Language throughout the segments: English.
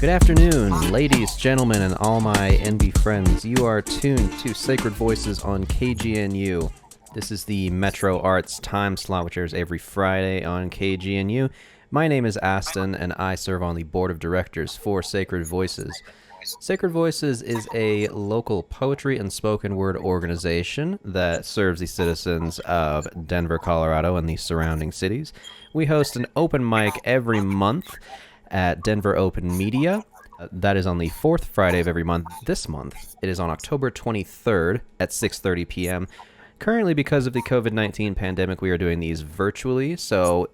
Good afternoon, ladies, gentlemen, and all my NB friends. You are tuned to Sacred Voices on KGNU. This is the Metro Arts time slot, which airs every Friday on KGNU. My name is Astin, and I serve on the board of directors for Sacred Voices. Sacred Voices is a local poetry and spoken word organization that serves the citizens of Denver, Colorado, and the surrounding cities. We host an open mic every month at Denver Open Media. That is on the fourth Friday of every month. This month, it is on October 23rd at 6:30 p.m. Currently, because of the COVID-19 pandemic, we are doing these virtually, so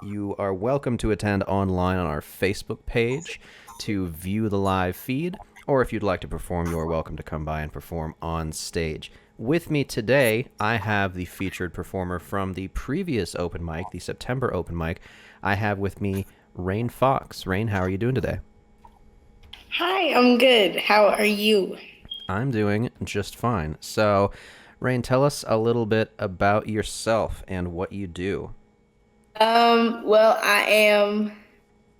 you are welcome to attend online on our Facebook page to view the live feed, or if you'd like to perform, you are welcome to come by and perform on stage. With me today, I have the featured performer from the previous open mic, the September open mic. I have with me Rayn Fox. Rayn, how are you doing today? Hi, I'm good. How are you? I'm doing just fine. So, Rayn, tell us a little bit about yourself and what you do. Well, I am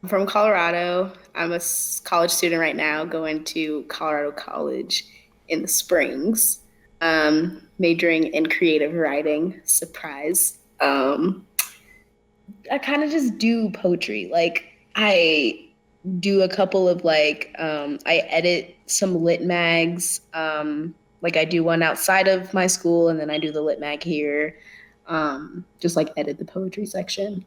from Colorado. I'm a college student right now, going to Colorado College in the Springs, majoring in creative writing. Surprise. I kind of just do poetry. I do a couple of I edit some lit mags. I do one outside of my school, and then I do the lit mag here. Just like edit the poetry section.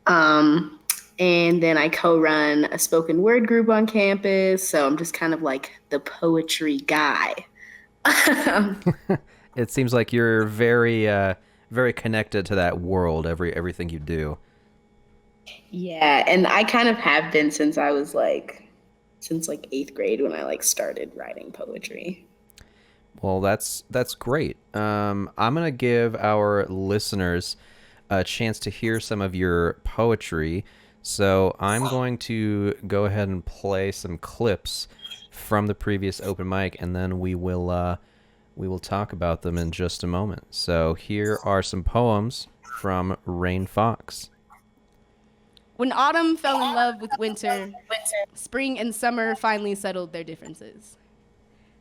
Um, and then I co-run a spoken word group on campus. So I'm just kind of like the poetry guy. It seems like you're very connected to that world, everything you do. Yeah, and I kind of have been since eighth grade when I started writing poetry. Well, that's great. I'm gonna give our listeners a chance to hear some of your poetry. So I'm going to go ahead and play some clips from the previous open mic, and then we will talk about them in just a moment. So here are some poems from Rayn Fox. When autumn fell in love with winter, spring and summer finally settled their differences.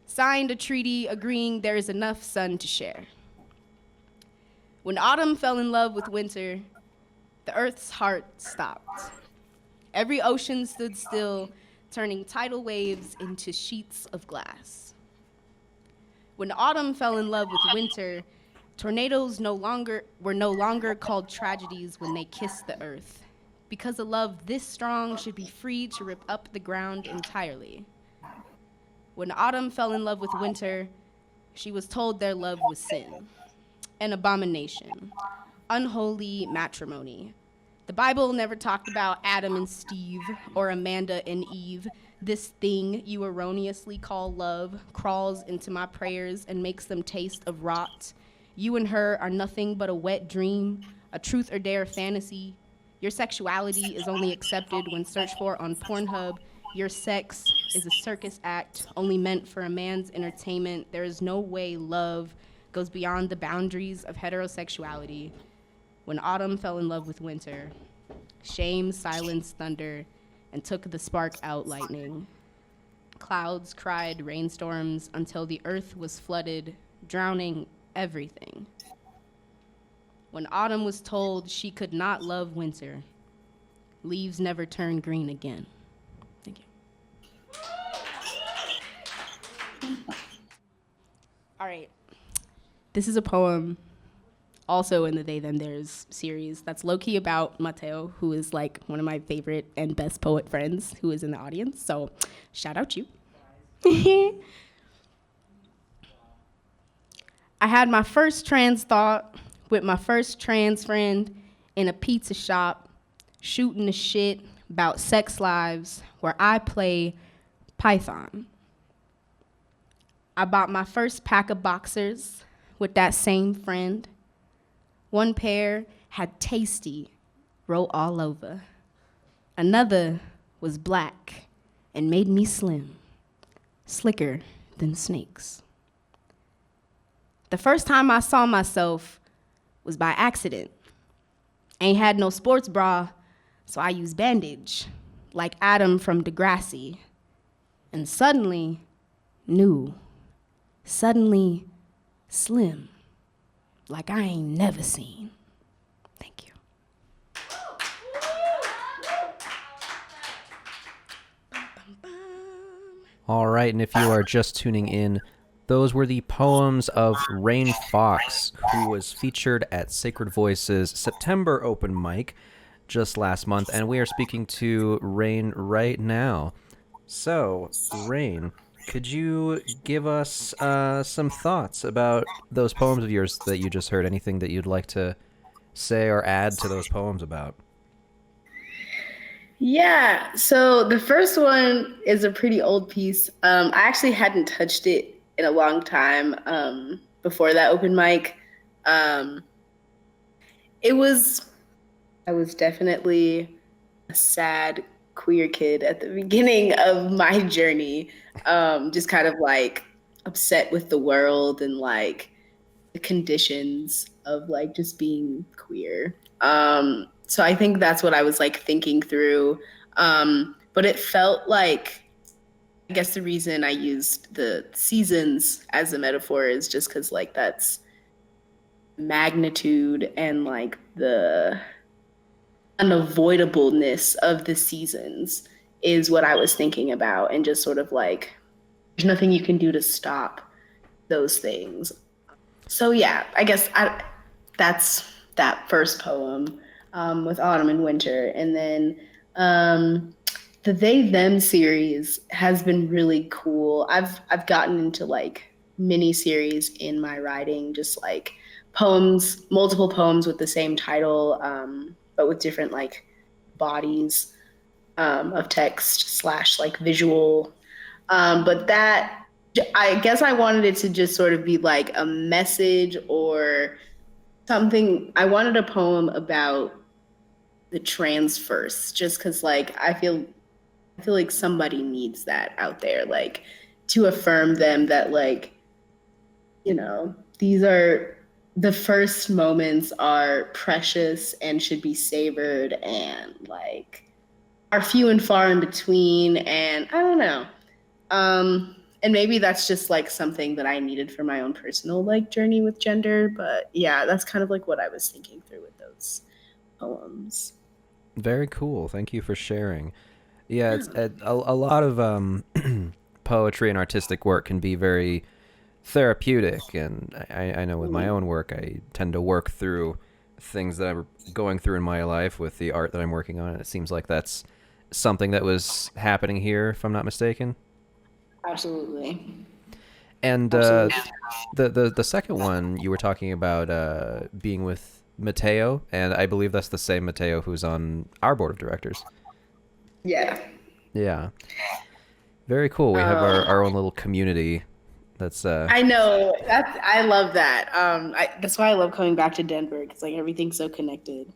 Signed a treaty agreeing there is enough sun to share. When autumn fell in love with winter, the earth's heart stopped. Every ocean stood still, turning tidal waves into sheets of glass. When autumn fell in love with winter, tornadoes were no longer called tragedies when they kissed the earth, because a love this strong should be free to rip up the ground entirely. When autumn fell in love with winter, she was told their love was sin, an abomination, unholy matrimony. The Bible never talked about Adam and Steve or Amanda and Eve. This thing you erroneously call love crawls into my prayers and makes them taste of rot. You and her are nothing but a wet dream, a truth or dare fantasy. Your sexuality is only accepted when searched for on Pornhub. Your sex is a circus act only meant for a man's entertainment. There is no way love goes beyond the boundaries of heterosexuality. When autumn fell in love with winter, shame silenced thunder and took the spark out lightning. Clouds cried rainstorms until the earth was flooded, drowning everything. When autumn was told she could not love winter, leaves never turn green again. Thank you. All right. This is a poem also in the They Them Theirs series that's low-key about Mateo, who is like one of my favorite and best poet friends who is in the audience. So shout out you. I had my first trans thought with my first trans friend in a pizza shop, shooting the shit about sex lives where I play Python. I bought my first pack of boxers with that same friend. One pair had tasty wrote all over. Another was black and made me slim, slicker than snakes. The first time I saw myself was by accident. Ain't had no sports bra, so I used bandage, like Adam from Degrassi, and suddenly new, suddenly slim, like I ain't never seen. Thank you. All right, and if you are just tuning in, those were the poems of Rayn Fox, who was featured at Sacred Voices September open mic just last month, and we are speaking to Rayn right now. So, Rayn, could you give us some thoughts about those poems of yours that you just heard? Anything that you'd like to say or add to those poems about? Yeah, so the first one is a pretty old piece. I actually hadn't touched it in a long time before that open mic. Um, I was definitely a sad queer kid at the beginning of my journey, just kind of like upset with the world and like the conditions of like just being queer. So I think that's what I was like thinking through. But it felt like, I guess the reason I used the seasons as a metaphor is just because like that's magnitude and like the unavoidableness of the seasons is what I was thinking about, and just sort of like there's nothing you can do to stop those things. So yeah, that's that first poem with autumn and winter, and then the they them series has been really cool. I've gotten into like mini series in my writing, just like poems, multiple poems with the same title, but with different like bodies of text slash like visual. But that I guess I wanted it to just sort of be like a message or something. I wanted a poem about the trans first, just because like I feel like somebody needs that out there, like to affirm them that like, you know, these are the first moments are precious and should be savored and like are few and far in between. And I don't know. And maybe that's just like something that I needed for my own personal like journey with gender. But yeah, that's kind of like what I was thinking through with those poems. Very cool. Thank you for sharing. Yeah, Yeah. it's a lot of poetry and artistic work can be very therapeutic, and I know with my own work, I tend to work through things that I'm going through in my life with the art that I'm working on, and it seems like that's something that was happening here, if I'm not mistaken. Absolutely. And Absolutely. the second one you were talking about being with Mateo, and I believe that's the same Mateo who's on our board of directors. Yeah. Yeah, very cool. We have Um, our own little community. That's I know. I love that. That's why I love coming back to Denver because like everything's so connected.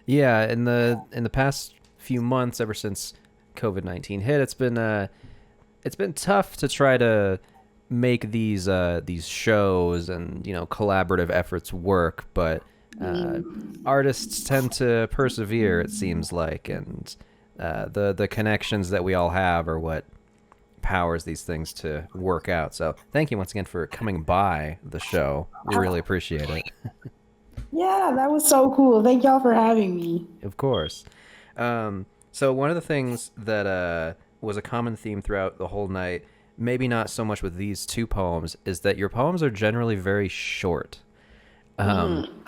yeah. In the past few months, ever since COVID-19 hit, it's been tough to try to make these shows and collaborative efforts work, but artists tend to persevere. It seems like, and the connections that we all have are what powers these things to work out. So thank you once again for coming by the show. We really appreciate it. Yeah, that was so cool. Thank y'all for having me. Of course. So one of the things that was a common theme throughout the whole night, maybe not so much with these two poems, is that your poems are generally very short. Um,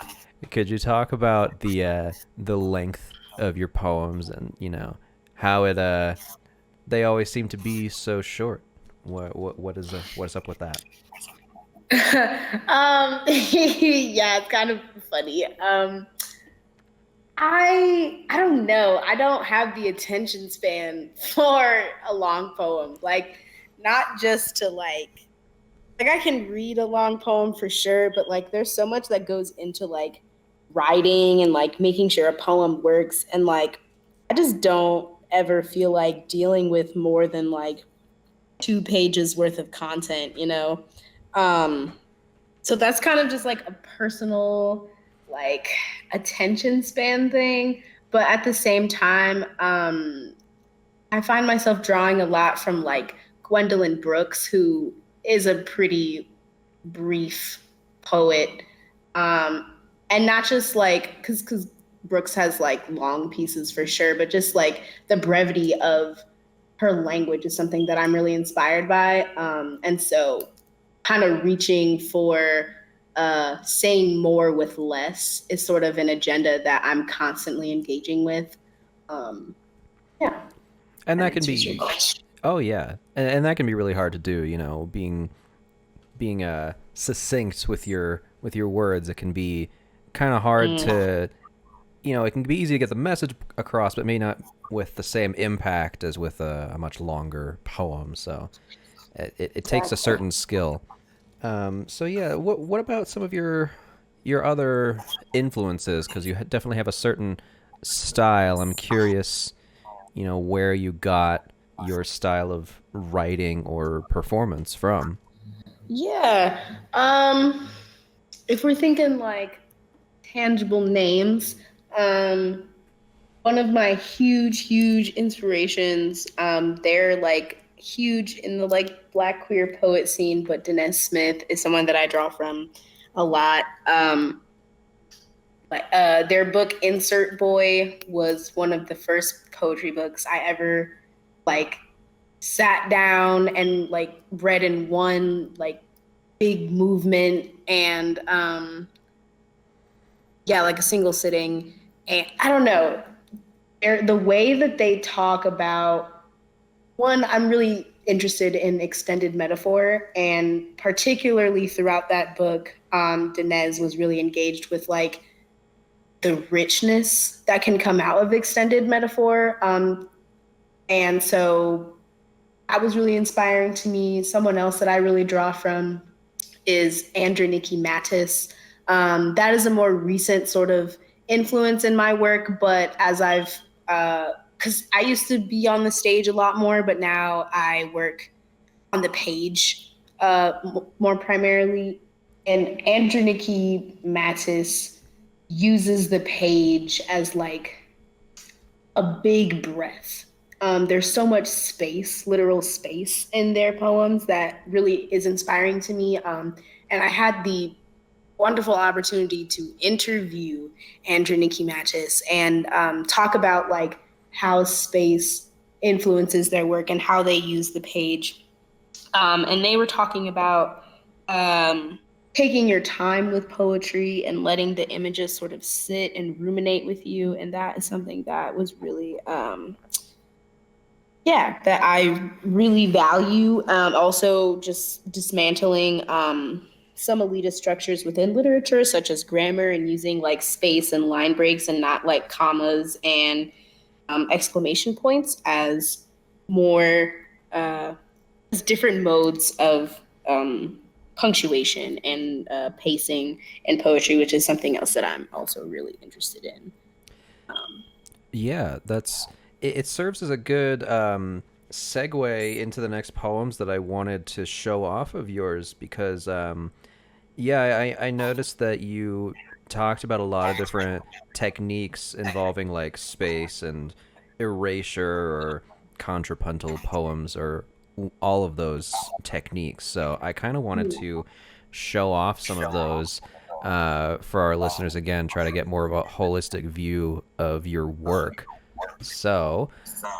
could you talk about the length of your poems and how it they always seem to be so short? What is up with that? Yeah, it's kind of funny. I don't know. I don't have the attention span for a long poem. Like not just to like I can read a long poem for sure, but like there's so much that goes into like writing and like making sure a poem works, and like I just don't ever feel like dealing with more than like 2 pages worth of content, you know? Um so that's kind of just like a personal like attention span thing, but at the same time I find myself drawing a lot from like Gwendolyn Brooks, who is a pretty brief poet. Um, and not just like, because Brooks has like long pieces for sure, but just like the brevity of her language is something that I'm really inspired by. And so kind of reaching for saying more with less is sort of an agenda that I'm constantly engaging with. Um, yeah. And that can Answers your be, question. oh yeah, and that can be really hard to do. Being succinct with your words. It can be kind of hard to, it can be easy to get the message across, but may not with the same impact as with a much longer poem. So it takes a Exactly. certain skill. So yeah, what about some of your other influences? Because you definitely have a certain style. I'm curious, where you got your style of writing or performance from. Yeah. If we're thinking like tangible names, um, one of my huge inspirations, they're like huge in the like Black queer poet scene, but Denez Smith is someone that I draw from a lot. Their book Insert Boy was one of the first poetry books I ever like sat down and like read in one like big movement, and yeah, like a single sitting. And I don't know, the way that they talk about, one, I'm really interested in extended metaphor, and particularly throughout that book, Denez was really engaged with like the richness that can come out of extended metaphor. And so that was really inspiring to me. Someone else that I really draw from is Nikki Mattis. That is a more recent sort of influence in my work, but as I've, because I used to be on the stage a lot more, but now I work on the page more primarily. And Nikki Mattis uses the page as like a big breath. There's so much space, literal space in their poems that really is inspiring to me. And I had the wonderful opportunity to interview Nikki Mattis and talk about like how space influences their work and how they use the page. And they were talking about taking your time with poetry and letting the images sort of sit and ruminate with you. And that is something that was really, yeah, that I really value. Also, just dismantling some elitist structures within literature, such as grammar, and using like space and line breaks and not like commas and exclamation points as more as different modes of punctuation and pacing in poetry, which is something else that I'm also really interested in. Um, Yeah, it serves as a good segue into the next poems that I wanted to show off of yours because yeah, I noticed that you talked about a lot of different techniques involving like space and erasure or contrapuntal poems or all of those techniques. So I kind of wanted to show off some of those for our listeners again, try to get more of a holistic view of your work. So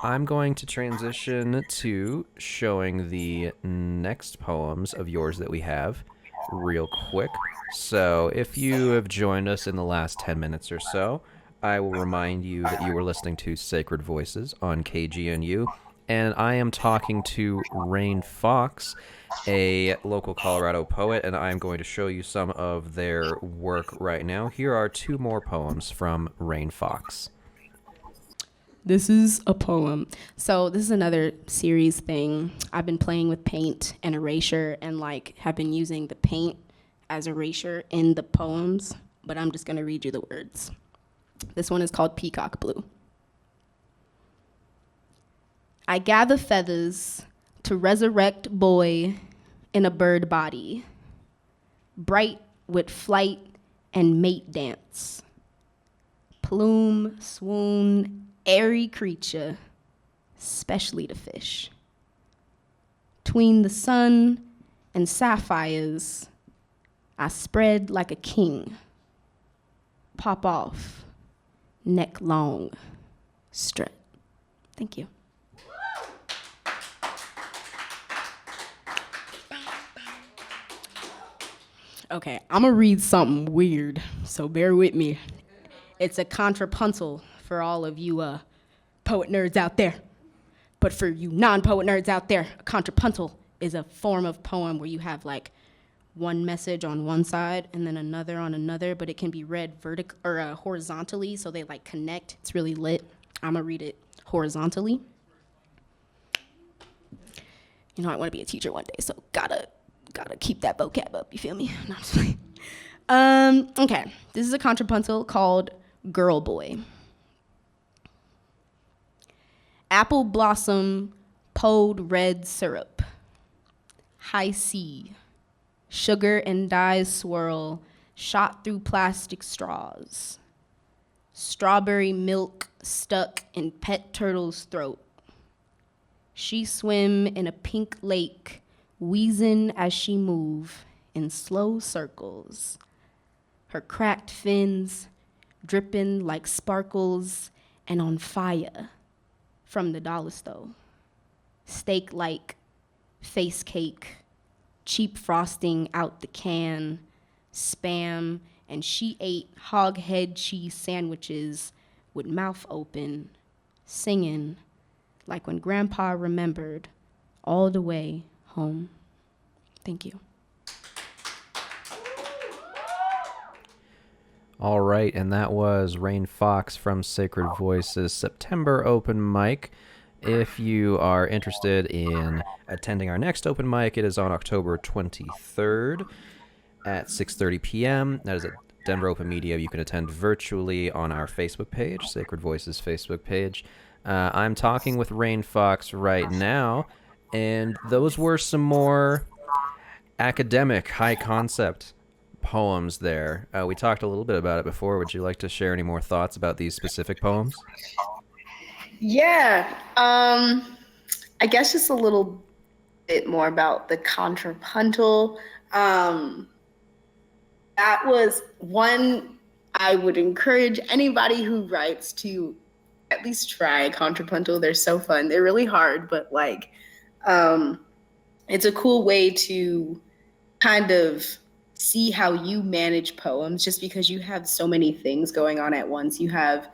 I'm going to transition to showing the next poems of yours that we have real quick. So if you have joined us in the last 10 minutes or so, I will remind you that you were listening to Sacred Voices on KGNU, and I am talking to Rayn Fox, a local Colorado poet, and I'm going to show you some of their work right now. Here are two more poems from Rayn Fox. This is a poem. So this is another series thing. I've been playing with paint and erasure and like have been using the paint as erasure in the poems, but I'm just gonna read you the words. This one is called Peacock Blue. I gather feathers to resurrect boy in a bird body, bright with flight and mate dance. Plume, swoon, airy creature, especially to fish. Tween the sun and sapphires, I spread like a king. Pop off, neck long, strut. Thank you. Okay, I'm gonna read something weird, so bear with me. It's a contrapuntal for all of you poet nerds out there. But for you non-poet nerds out there, a contrapuntal is a form of poem where you have like one message on one side and then another on another, but it can be read horizontally, so they like connect. It's really lit. I'm gonna read it horizontally. You know, I want to be a teacher one day, so gotta keep that vocab up. You feel me? No, I'm just playing. Okay, this is a contrapuntal called Girl Boy. Apple blossom, pulled red syrup. High C. Sugar and dyes swirl, shot through plastic straws. Strawberry milk stuck in pet turtle's throat. She swim in a pink lake, wheezing as she move in slow circles. Her cracked fins dripping like sparkles and on fire from the dollar store. Steak-like face cake, cheap frosting out the can, Spam, and she ate hog head cheese sandwiches with mouth open, singing like when Grandpa remembered all the way home. Thank you. All right, and that was Rain Fox from Sacred Voices September open mic. If you are interested in attending our next open mic, it is on October 23rd at 6:30 p.m. That is at Denver Open Media. You can attend virtually on our Facebook page, Sacred Voices Facebook page. I'm talking with Rain Fox right now, and those were some more academic, high concept poems there. We talked a little bit about it before. Would you like to share any more thoughts about these specific poems? Yeah, I guess just a little bit more about the contrapuntal. That was one I would encourage anybody who writes to at least try a contrapuntal. They're so fun. They're really hard, but like, it's a cool way to kind of see how you manage poems, just because you have so many things going on at once. You have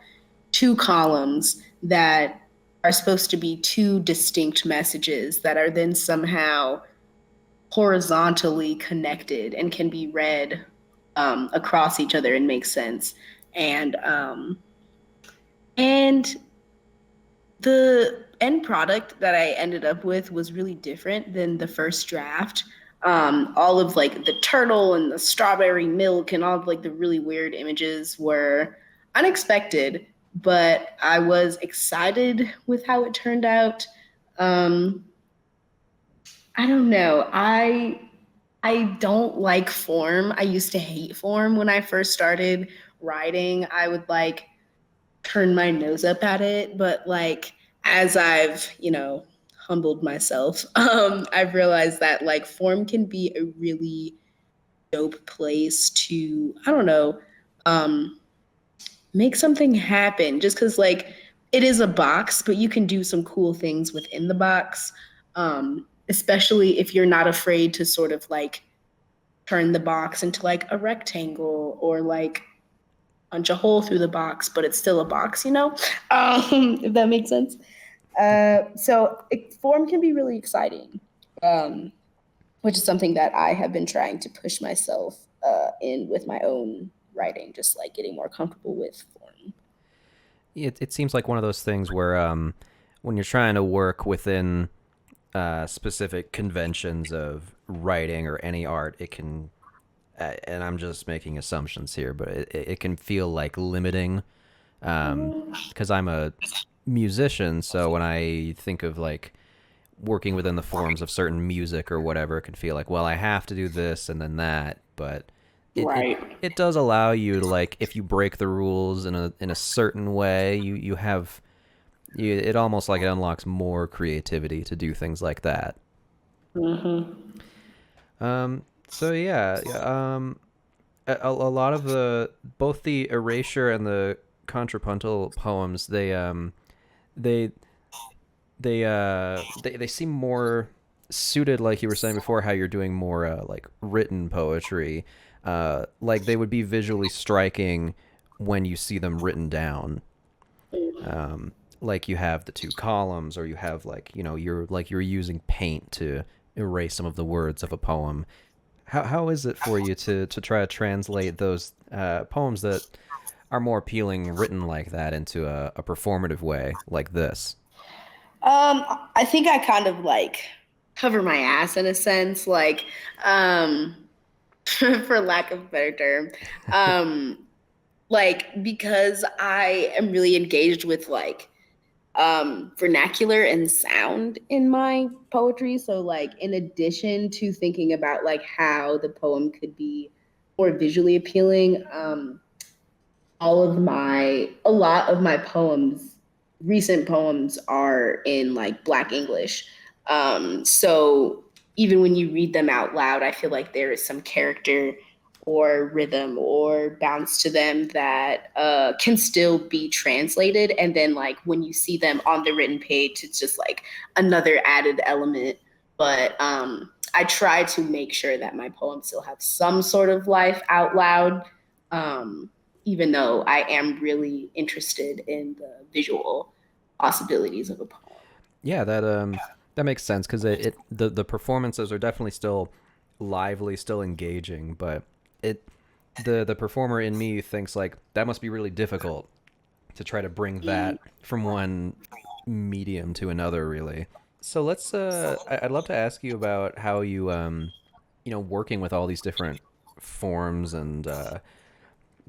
two columns that are supposed to be two distinct messages that are then somehow horizontally connected and can be read across each other and make sense. And the end product that I ended up with was really different than the first draft. All of like the turtle and the strawberry milk and all of like the really weird images were unexpected, but I was excited with how it turned out. I don't know. I don't like form. I used to hate form when I first started writing. I would like turn my nose up at it, but like as I've, humbled myself, I've realized that like form can be a really dope place to, I don't know, make something happen, just because like it is a box, but you can do some cool things within the box, especially if you're not afraid to sort of like turn the box into like a rectangle or like punch a hole through the box, but it's still a box, if that makes sense. Form can be really exciting, which is something that I have been trying to push myself in with my own writing, just like getting more comfortable with form. It seems like one of those things where when you're trying to work within specific conventions of writing or any art, it can, and I'm just making assumptions here, but it can feel like limiting, because I'm a musician, so when I think of like working within the forms of certain music or whatever, it can feel like, well, I have to do this and then that, but it does allow you to, like, if you break the rules in a certain way, you have it almost like it unlocks more creativity to do things like that. Hmm. So a lot of the both the erasure and the contrapuntal poems, they they seem more suited, like you were saying before, how you're doing more like written poetry. Like they would be visually striking when you see them written down. Like you have the two columns, or you have like you're using paint to erase some of the words of a poem. How is it for you to try to translate those poems that are more appealing written like that into a performative way like this? I think I kind of like cover my ass in a sense, like, for lack of a better term. Um, like, because I am really engaged with like vernacular and sound in my poetry. So like in addition to thinking about like how the poem could be more visually appealing, a lot of my poems, recent poems, are in like Black English. So even when you read them out loud, I feel like there is some character or rhythm or bounce to them that can still be translated. And then like when you see them on the written page, it's just like another added element. But I try to make sure that my poems still have some sort of life out loud. Um, Even though I am really interested in the visual possibilities of a poem. Yeah, that makes sense because the performances are definitely still lively, still engaging, but it the performer in me thinks like that must be really difficult to try to bring that from one medium to another, really. So I'd love to ask you about how you working with all these different forms and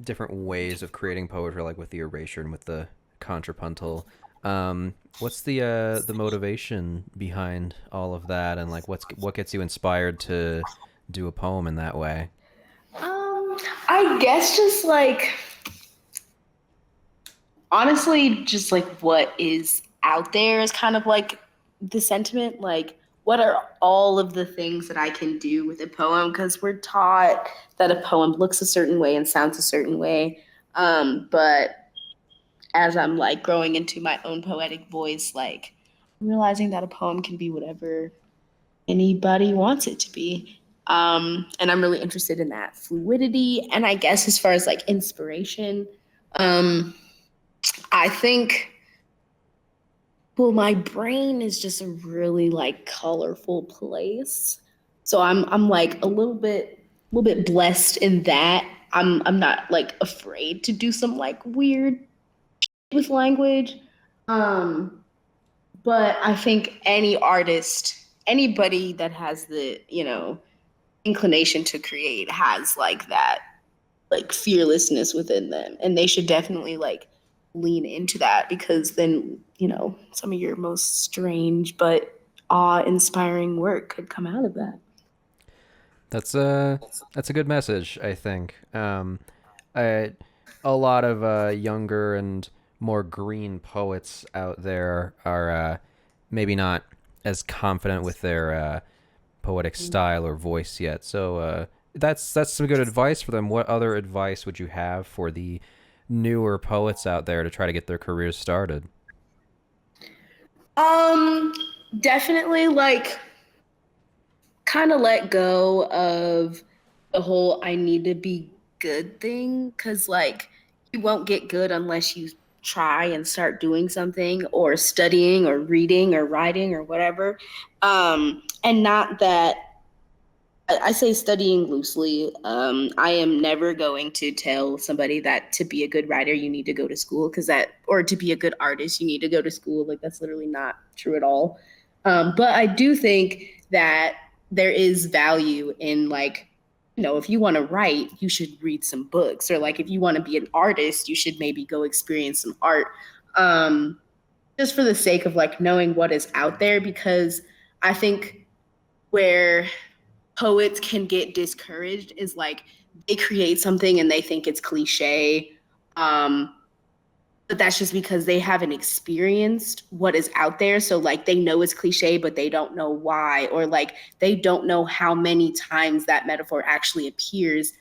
different ways of creating poetry, like with the erasure and with the contrapuntal. What's the motivation behind all of that, and like what gets you inspired to do a poem in that way? I guess just like honestly, just like what is out there is kind of like the sentiment. Like, what are all of the things that I can do with a poem? Because we're taught that a poem looks a certain way and sounds a certain way. But as I'm like growing into my own poetic voice, like I'm realizing that a poem can be whatever anybody wants it to be. And I'm really interested in that fluidity. And I guess as far as like inspiration, um, I think, well, my brain is just a really like colorful place. So I'm like a little bit blessed in that. I'm not like afraid to do some like weird with language. Um, but I think any artist, anybody that has the, inclination to create has like that like fearlessness within them. And they should definitely like lean into that because then, some of your most strange but awe-inspiring work could come out of that. That's a good message, I think. I, a lot of younger and more green poets out there are maybe not as confident with their poetic style or voice yet. So that's some good advice for them. What other advice would you have for the newer poets out there to try to get their careers started? Um, Definitely like kind of let go of the whole I need to be good thing because like you won't get good unless you try and start doing something or studying or reading or writing or whatever. And not that I say studying loosely. I am never going to tell somebody that to be a good writer, you need to go to school or to be a good artist, you need to go to school. Like, that's literally not true at all. But I do think that there is value in, like, if you want to write, you should read some books. Or, like, if you want to be an artist, you should maybe go experience some art. Um, just for the sake of, like, knowing what is out there, because I think where poets can get discouraged is like they create something and they think it's cliche. Um, but that's just because they haven't experienced what is out there. So like they know it's cliche, but they don't know why, or like they don't know how many times that metaphor actually appears.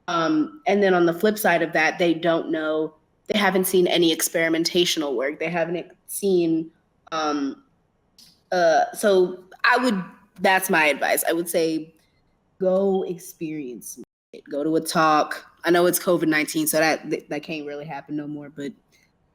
And then on the flip side of that, they don't know, they haven't seen any experimentational work. They haven't seen, so that's my advice. I would say go experience it. Go to a talk. I know it's COVID-19, so that can't really happen no more, but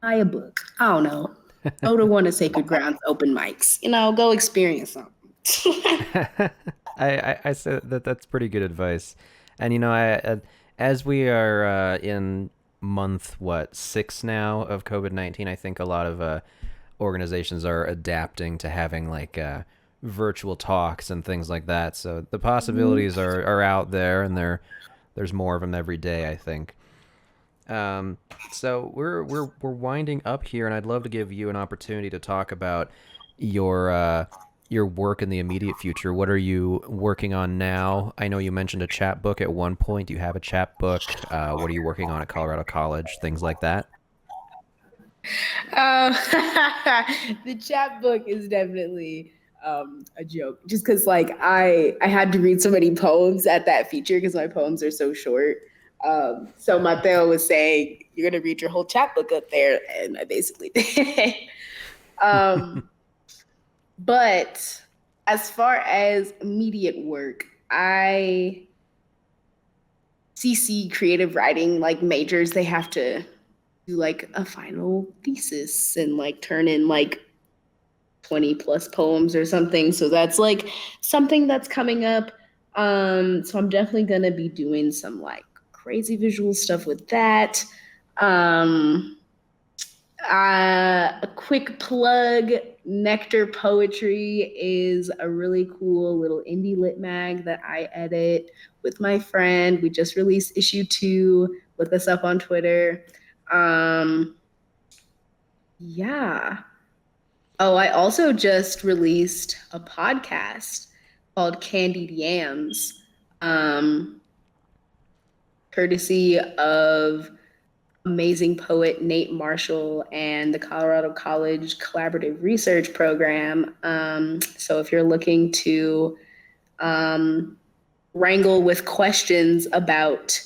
buy a book. I don't know. Go to one of Sacred Ground's open mics. Go experience something. I said that's pretty good advice. And as we are in month 6 now of COVID-19, I think a lot of organizations are adapting to having like virtual talks and things like that. So the possibilities are out there, and there's more of them every day, I think. So we're winding up here, and I'd love to give you an opportunity to talk about your work in the immediate future. What are you working on now? I know you mentioned a chapbook at one point. Do you have a chapbook? What are you working on at Colorado College? Things like that. The chapbook is definitely a joke, just because like I had to read so many poems at that feature because my poems are so short. So Mateo was saying, "You're gonna read your whole chapbook up there," and I basically did. But as far as immediate work, I CC creative writing like majors, they have to do like a final thesis and like turn in like 20 plus poems or something. So that's like something that's coming up. So I'm definitely gonna be doing some like crazy visual stuff with that. A quick plug, Nectar Poetry is a really cool little indie lit mag that I edit with my friend. We just released issue 2. Look us up on Twitter. Yeah. Oh, I also just released a podcast called Candied Yams, courtesy of amazing poet Nate Marshall and the Colorado College Collaborative Research Program. So if you're looking to wrangle with questions about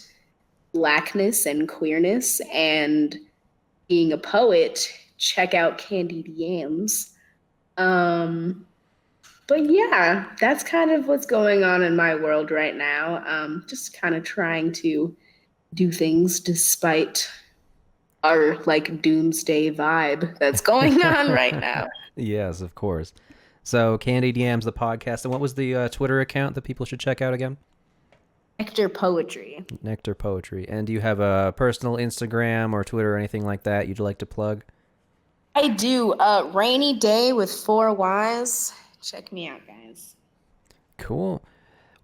Blackness and queerness and being a poet, check out Candied Yams. But yeah, that's kind of what's going on in my world right now. Just kind of trying to do things despite our like doomsday vibe that's going on right now. Yes, of course. So Candied Yams, the podcast, and what was the Twitter account that people should check out again? Nectar Poetry. Nectar Poetry. And do you have a personal Instagram or Twitter or anything like that you'd like to plug? I do. Rainy Day with 4 Ys. Check me out, guys. Cool.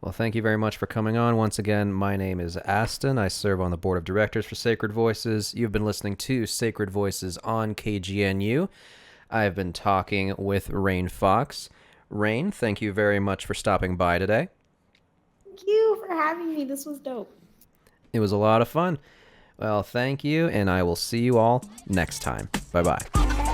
Well, thank you very much for coming on. Once again, my name is Astin. I serve on the board of directors for Sacred Voices. You've been listening to Sacred Voices on KGNU. I've been talking with Rayn Fox. Rayn, thank you very much for stopping by today. Thank you for having me. This was dope. It was a lot of fun. Well, thank you, and I will see you all next time. Bye-bye.